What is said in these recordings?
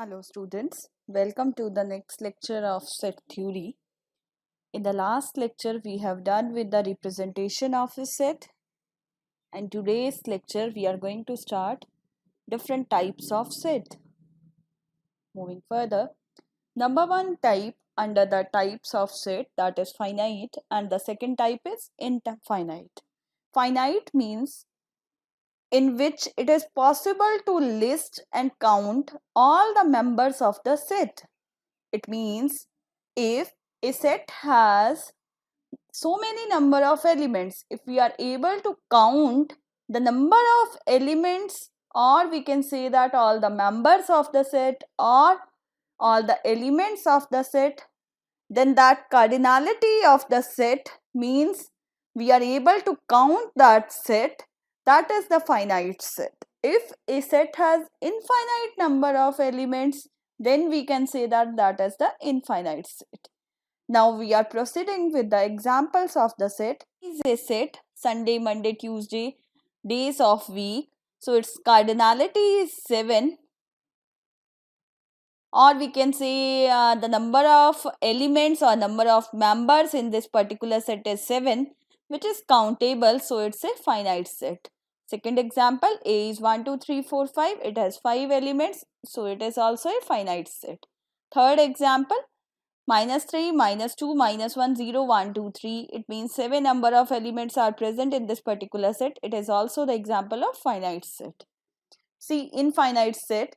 Hello students, welcome to the next lecture of set theory. In the last lecture we have done with the representation of a set, and today's lecture we are going to start different types of set. Moving further, number one type under the types of set, that is finite, and the second type is infinite. Finite means in which it is possible to list and count all the members of the set. It means if a set has so many number of elements, if we are able to count the number of elements, or we can say that all the members of the set or all the elements of the set, then that cardinality of the set means we are able to count that set. That is the finite set. If a set has infinite number of elements, then we can say that that is the infinite set. Now we are proceeding with the examples of the set. Is a set Sunday, Monday, Tuesday, days of week. So its cardinality is 7, or we can say the number of elements or number of members in this particular set is 7, which is countable, so it's a finite set. Second example, A is 1, 2, 3, 4, 5. It has 5 elements, so it is also a finite set. Third example, -3, -2, -1, 0, 1, 2, 3. It means 7 number of elements are present in this particular set. It is also the example of finite set. See, infinite set,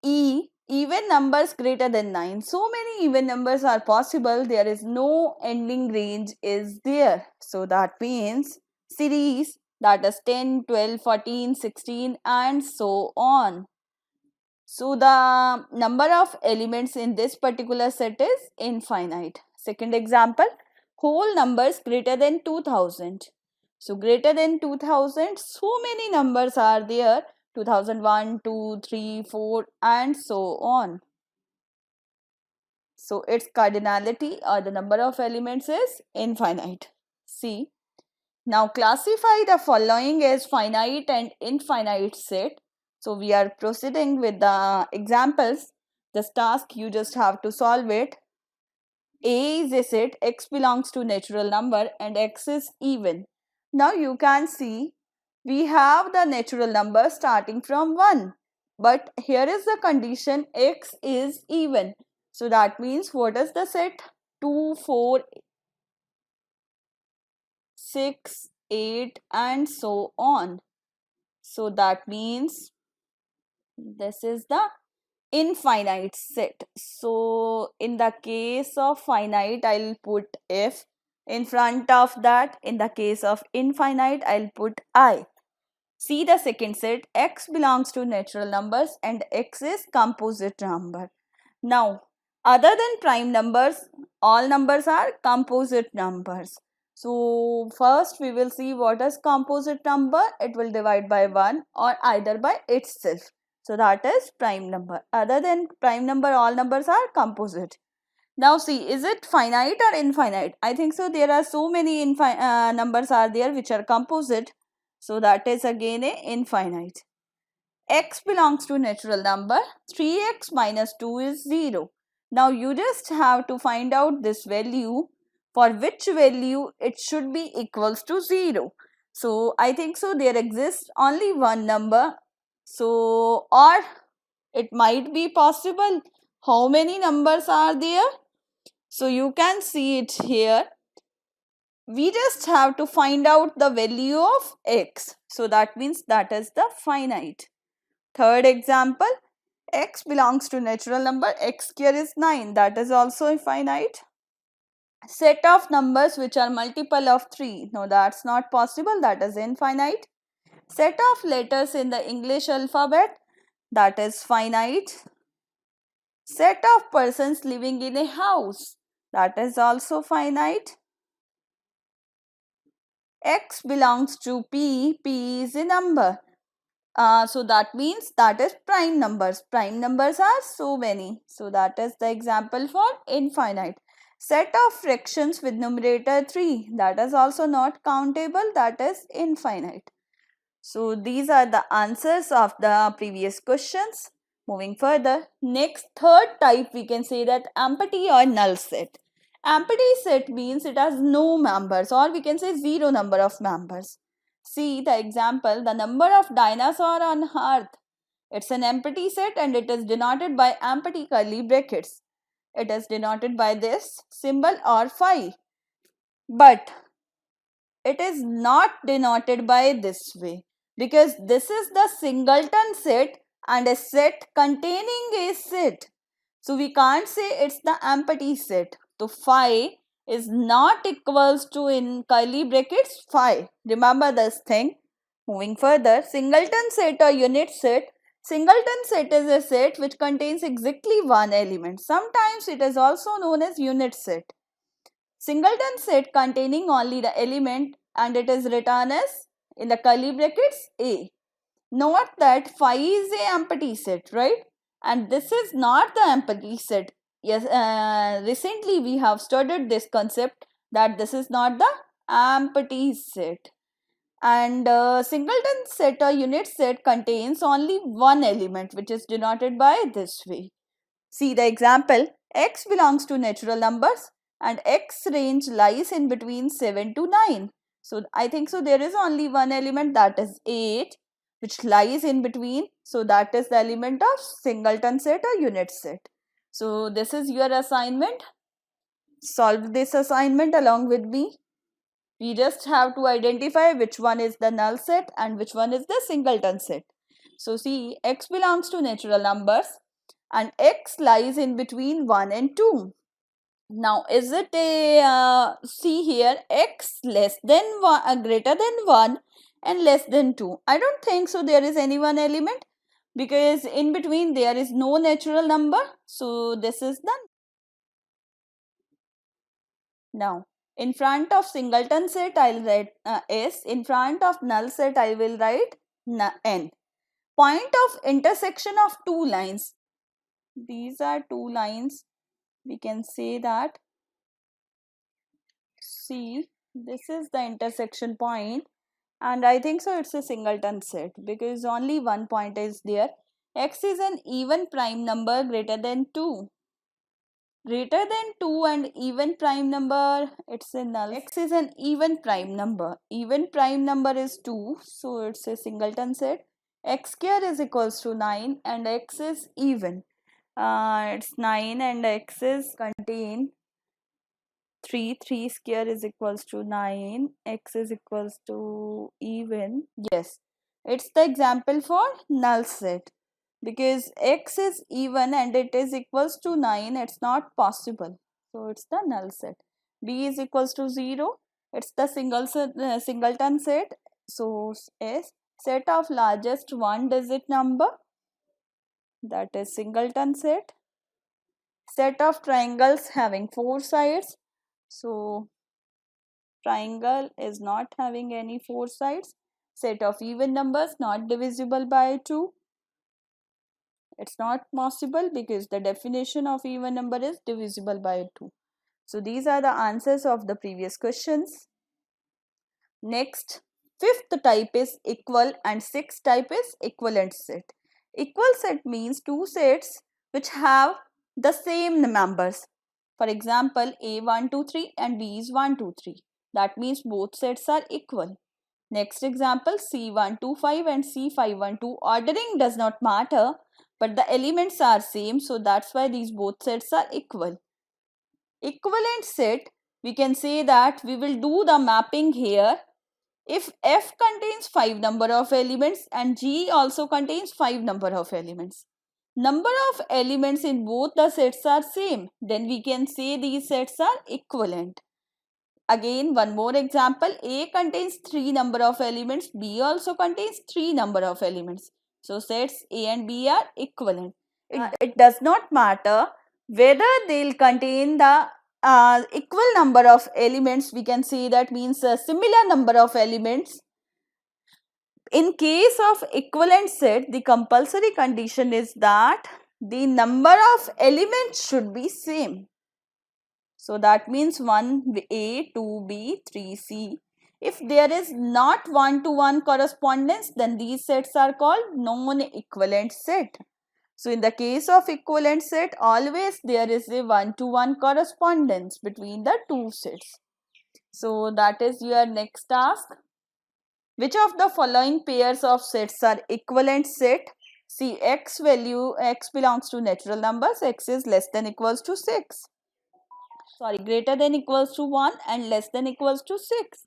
even numbers greater than 9. So many even numbers are possible. There is no ending range is there. So that means series, that is 10, 12, 14, 16 and so on. So the number of elements in this particular set is infinite. Second example, whole numbers greater than 2000. So greater than 2000, so many numbers are there. 2001, 2, 3, 4 and so on. So its cardinality or the number of elements is infinite. See, now classify the following as finite and infinite set. So we are proceeding with the examples. This task you just have to solve it. A is a set, x belongs to natural number and x is even. Now you can see we have the natural number starting from 1. But here is the condition, x is even. So that means what is the set? 2, 4, 6, 8 and so on. So that means this is the infinite set. So in the case of finite, I'll put f in front of that. In the case of infinite, I'll put I. See the second set, x belongs to natural numbers and x is composite number. Now, other than prime numbers, all numbers are composite numbers. So first we will see what is composite number. It will divide by 1 or either by itself. So that is prime number. Other than prime number, all numbers are composite. Now see, is it finite or infinite? I think so. There are so many numbers are there which are composite. So that is again a infinite. X belongs to natural number. 3x minus 2 is 0. Now you just have to find out this value, for which value it should be equals to 0. So I think so there exists only one number. So, or it might be possible. How many numbers are there? So you can see it here. We just have to find out the value of x. So that means that is the finite. Third example, x belongs to natural number, x square is 9. That is also finite. Set of numbers which are multiple of 3. No, that's not possible. That is infinite. Set of letters in the English alphabet. That is finite. Set of persons living in a house. That is also finite. X belongs to P. P is a number. So that means that is prime numbers. Prime numbers are so many. So that is the example for infinite. Set of fractions with numerator 3. That is also not countable. That is infinite. So these are the answers of the previous questions. Moving further, next third type we can say that empty or null set. Empty set means it has no members, or we can say zero number of members. See the example, the number of dinosaur on earth. It's an empty set and it is denoted by empty curly brackets. It is denoted by this symbol or phi. But it is not denoted by this way, because this is the singleton set and a set containing a set. So we can't say it's the empty set. So phi is not equals to, in curly brackets, phi. Remember this thing. Moving further, singleton set or unit set. Singleton set is a set which contains exactly one element. Sometimes it is also known as unit set. Singleton set containing only the element, and it is written as in the curly brackets A. Note that phi is a empty set, right? And this is not the empty set. Yes, recently we have studied this concept that this is not the empty set. And singleton set or unit set contains only one element, which is denoted by this way. See the example, x belongs to natural numbers and x range lies in between 7 to 9. So I think so there is only one element, that is 8, which lies in between. So that is the element of singleton set or unit set. So this is your assignment. Solve this assignment along with me. We just have to identify which one is the null set and which one is the singleton set. So see, x belongs to natural numbers and x lies in between 1 and 2. Now, is it a, see here, x less than 1, greater than 1 and less than 2? I don't think so there is any one element, because in between there is no natural number. So this is the. Now, in front of singleton set, I'll write S. In front of null set, I will write N. Point of intersection of two lines. These are two lines. We can say that. See, this is the intersection point, and I think so it's a singleton set because only one point is there. X is an even prime number greater than 2. Greater than 2 and even prime number, it's a null. X is an even prime number. Even prime number is 2, so it's a singleton set. X square is equals to 9 and X is even. It's 9 and X is contain 3. 3 square is equals to 9. X is equals to even. Yes, it's the example for null set. Because x is even and it is equals to 9, it's not possible. So it's the null set. B is equals to 0. It's the singleton set. So S, set of largest one digit number, that is singleton set. Set of triangles having 4 sides. So triangle is not having any 4 sides. Set of even numbers not divisible by 2. It's not possible because the definition of even number is divisible by 2. So these are the answers of the previous questions. Next, fifth type is equal and sixth type is equivalent set. Equal set means two sets which have the same members. For example, A 1 2 3 and B is 1 2 3. That means both sets are equal. Next example, C 1 2 5 and C 5 1 2. Ordering does not matter, but the elements are same, so that's why these both sets are equal. Equivalent set, we can say that we will do the mapping here. If F contains 5 number of elements and G also contains 5 number of elements. Number of elements in both the sets are same, then we can say these sets are equivalent. Again, one more example, A contains 3 number of elements, B also contains 3 number of elements. So sets A and B are equivalent. It does not matter whether they'll contain the equal number of elements. We can say that means a similar number of elements. In case of equivalent set, the compulsory condition is that the number of elements should be same. So that means 1A, 2B, 3C. If there is not one-to-one correspondence, then these sets are called non-equivalent set. So in the case of equivalent set, always there is a one-to-one correspondence between the two sets. So that is your next task. Which of the following pairs of sets are equivalent set? See, x belongs to natural numbers, x is less than equals to 6. Sorry, greater than equals to 1 and less than equals to 6.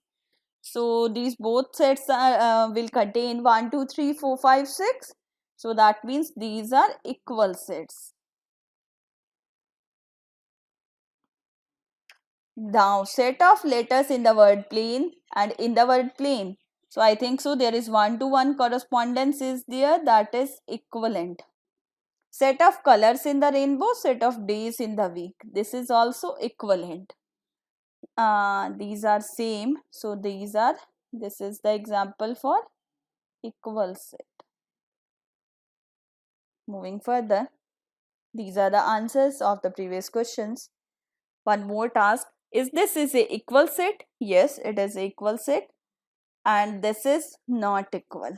So these both sets are, will contain 1, 2, 3, 4, 5, 6. So that means these are equal sets. Now set of letters in the word plane and in the word plane. So I think so there is one-to-one correspondence is there, that is equivalent. Set of colors in the rainbow, set of days in the week. This is also equivalent. These are same. So this is the example for equal set. Moving further, these are the answers of the previous questions. One more task. Is a equal set? Yes, it is equal set. And this is not equal.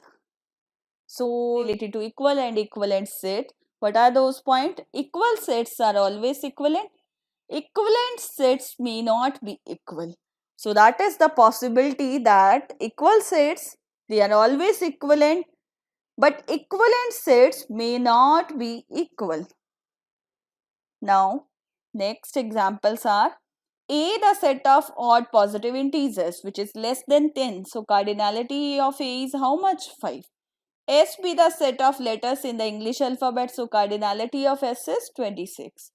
So related to equal and equivalent set, what are those points? Equal sets are always equivalent. Equivalent sets may not be equal. So that is the possibility that equal sets, they are always equivalent, but equivalent sets may not be equal. Now, next examples are A, the set of odd positive integers which is less than 10. So cardinality of A is how much? 5. S be the set of letters in the English alphabet. So cardinality of S is 26.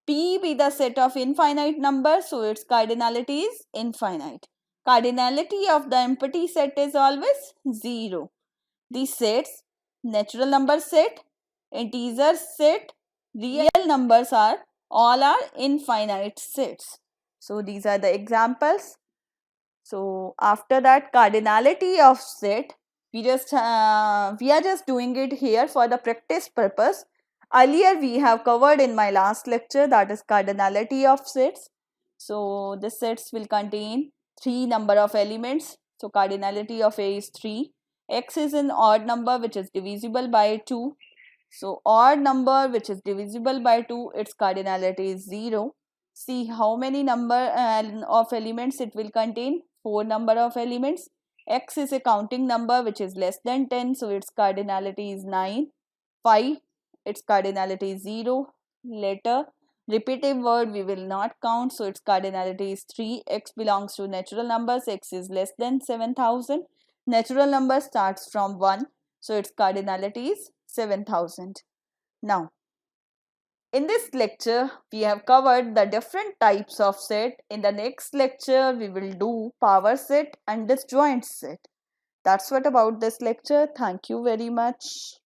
P be the set of infinite numbers. So its cardinality is infinite. Cardinality of the empty set is always 0. These sets, natural number set, integer set, real numbers are all are infinite sets. So these are the examples. So after that, cardinality of set, we are just doing it here for the practice purpose. Earlier we have covered in my last lecture, that is cardinality of sets. So the sets will contain 3 number of elements. So cardinality of A is 3. X is an odd number which is divisible by 2. So odd number which is divisible by 2, its cardinality is 0. See how many number of elements it will contain? 4 number of elements. X is a counting number which is less than 10, so its cardinality is 9. 5, its cardinality is 0. Letter, repetitive word we will not count, so its cardinality is 3. X belongs to natural numbers, X is less than 7000. Natural number starts from 1, so its cardinality is 7000. Now, in this lecture, we have covered the different types of set. In the next lecture, we will do power set and disjoint set. That's what about this lecture. Thank you very much.